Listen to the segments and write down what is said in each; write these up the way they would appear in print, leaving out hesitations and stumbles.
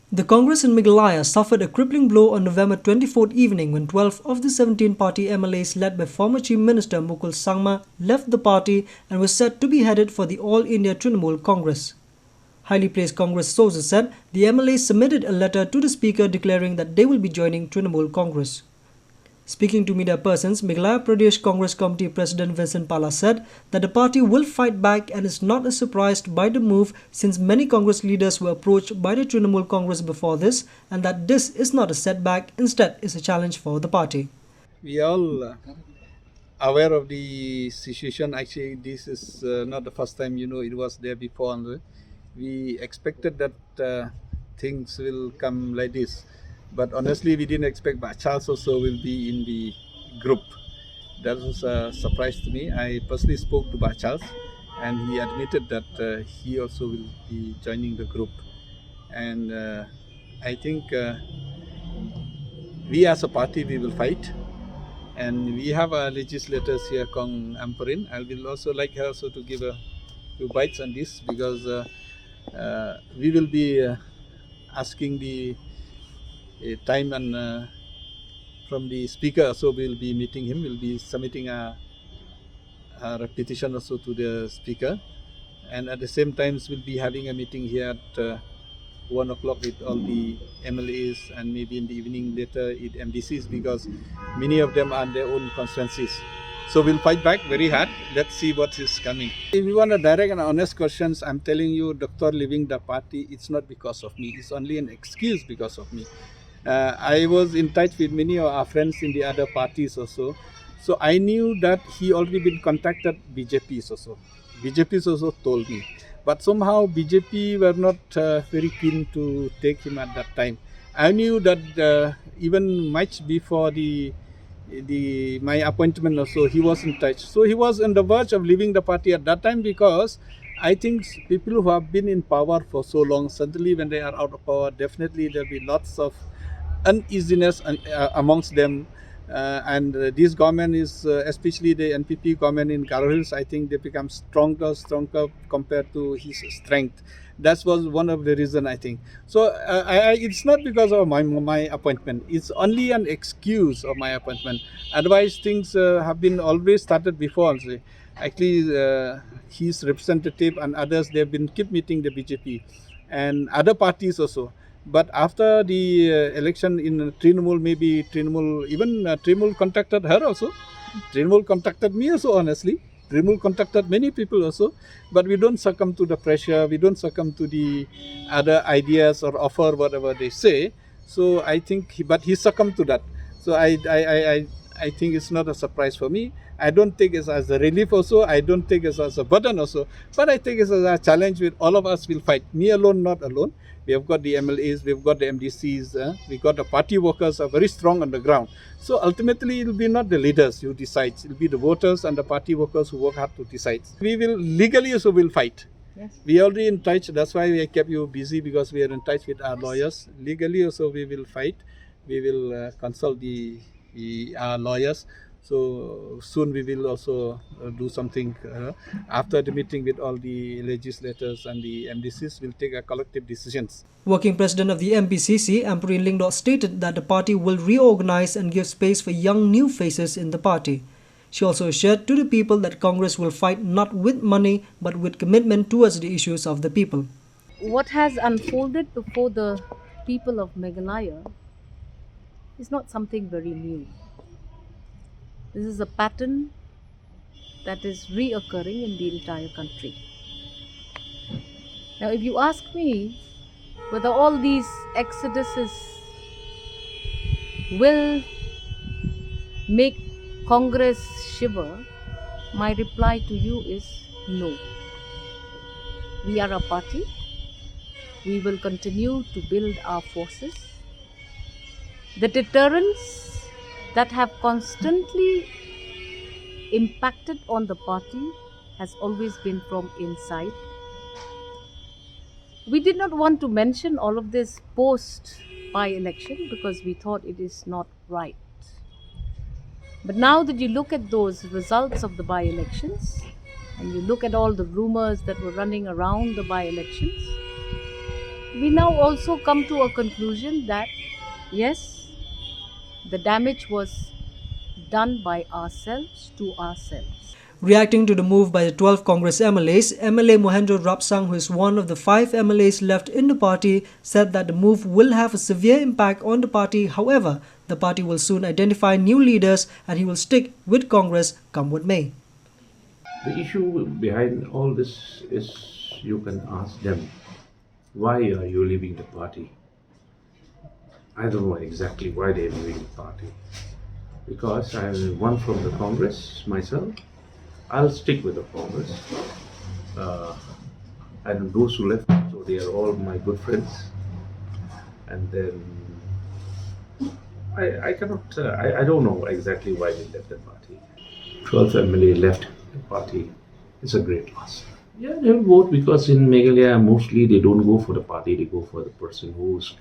The Congress in Meghalaya suffered a crippling blow on November 24th evening when 12 of the 17 party MLAs led by former Chief Minister Mukul Sangma left the party and were set to be headed for the All India Trinamool Congress. Highly placed Congress sources said the MLAs submitted a letter to the Speaker declaring that they will be joining Trinamool Congress. Speaking to media persons, Meghalaya Pradesh Congress Committee President Vincent Pala said that the party will fight back and is not surprised by the move since many Congress leaders were approached by the Trinamool Congress before this and that this is not a setback, instead is a challenge for the party. We all aware of the situation. Actually, this is not the first time, it was there before. And we expected that things will come like this. But honestly, we didn't expect Charles also will be in the group. That was a surprise to me. I personally spoke to Charles and he admitted that he also will be joining the group. And I think we as a party, we will fight. And we have our legislators here, Kong Amperin. I will also like her also to give a few bites on this because we will be asking the time and from the speaker, so we will be meeting him. We'll be submitting a petition also to the speaker, and at the same time we'll be having a meeting here at 1 o'clock with all the MLAs, and maybe in the evening later with MDCs because many of them are their own constituencies. So we'll fight back very hard. Let's see what is coming. If you want a direct and honest questions, I'm telling you, Dr. leaving the party, it's not because of me. It's only an excuse because of me. I was in touch with many of our friends in the other parties also. So I knew that he already been contacted BJPs also. BJPs also told me. But somehow BJP were not very keen to take him at that time. I knew that even much before my appointment also, he was in touch. So he was on the verge of leaving the party at that time because I think people who have been in power for so long, suddenly when they are out of power, definitely there will be lots of uneasiness amongst them. And this government is, especially the NPP government in Garo Hills, I think they become stronger compared to his strength. That was one of the reasons, I think. So it's not because of my appointment. It's only an excuse of my appointment. Otherwise, things have been always started before. Also. Actually, his representative and others, they've been keep meeting the BJP and other parties also. But after the election in Trinamool, maybe Trinamool, even Trinamool contacted her also. Trinamool contacted me also, honestly. Trinamool contacted many people also. But we don't succumb to the pressure. We don't succumb to the other ideas or offer, whatever they say. So I think, but he succumbed to that. So I think it's not a surprise for me. I don't take it as a relief also. I don't take it as a burden also. But I take it as a challenge with all of us will fight. Me alone, not alone. We have got the MLAs, we've got the MDCs, we got the party workers are very strong on the ground. So ultimately, it will be not the leaders who decide. It will be the voters and the party workers who work hard to decide. We will legally also will fight. Yes. We are already in touch. That's why we kept you busy because we are in touch with our lawyers. Legally also we will fight. We will consult our lawyers. So soon we will also do something after the meeting with all the legislators and the MDCs. We'll take a collective decisions. Working President of the MPPC, Amperin Lingdor, stated that the party will reorganize and give space for young new faces in the party. She also assured to the people that Congress will fight not with money but with commitment towards the issues of the people. What has unfolded before the people of Meghalaya is not something very new. This is a pattern that is reoccurring in the entire country. Now, if you ask me whether all these exoduses will make Congress shiver, my reply to you is no. We are a party. We will continue to build our forces. The deterrence that have constantly impacted on the party has always been from inside. We did not want to mention all of this post by-election because we thought it is not right. But now that you look at those results of the by-elections and you look at all the rumors that were running around the by-elections, we now also come to a conclusion that yes, the damage was done by ourselves to ourselves. Reacting to the move by the 12 Congress MLAs, MLA Mohendra Rapsang, who is one of the 5 MLAs left in the party, said that the move will have a severe impact on the party. However, the party will soon identify new leaders and he will stick with Congress come what may. The issue behind all this is you can ask them, why are you leaving the party? I don't know exactly why they're leaving the party. Because I'm one from the Congress myself. I'll stick with the Congress. And those who left, so they are all my good friends. And then I cannot, I don't know exactly why they left the party. 12 MLA left the party. It's a great loss. Yeah, they'll vote because in Meghalaya mostly they don't go for the party, they go for the person who's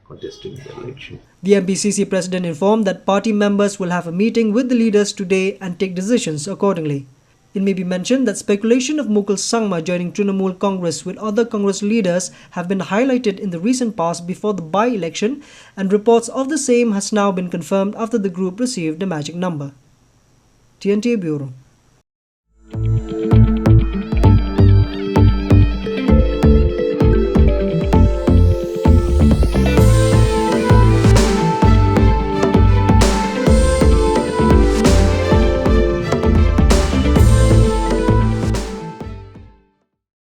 contesting the election. The MPPC president informed that party members will have a meeting with the leaders today and take decisions accordingly. It may be mentioned that speculation of Mukul Sangma joining Trinamool Congress with other Congress leaders have been highlighted in the recent past before the by-election, and reports of the same has now been confirmed after the group received the magic number. TNT Bureau.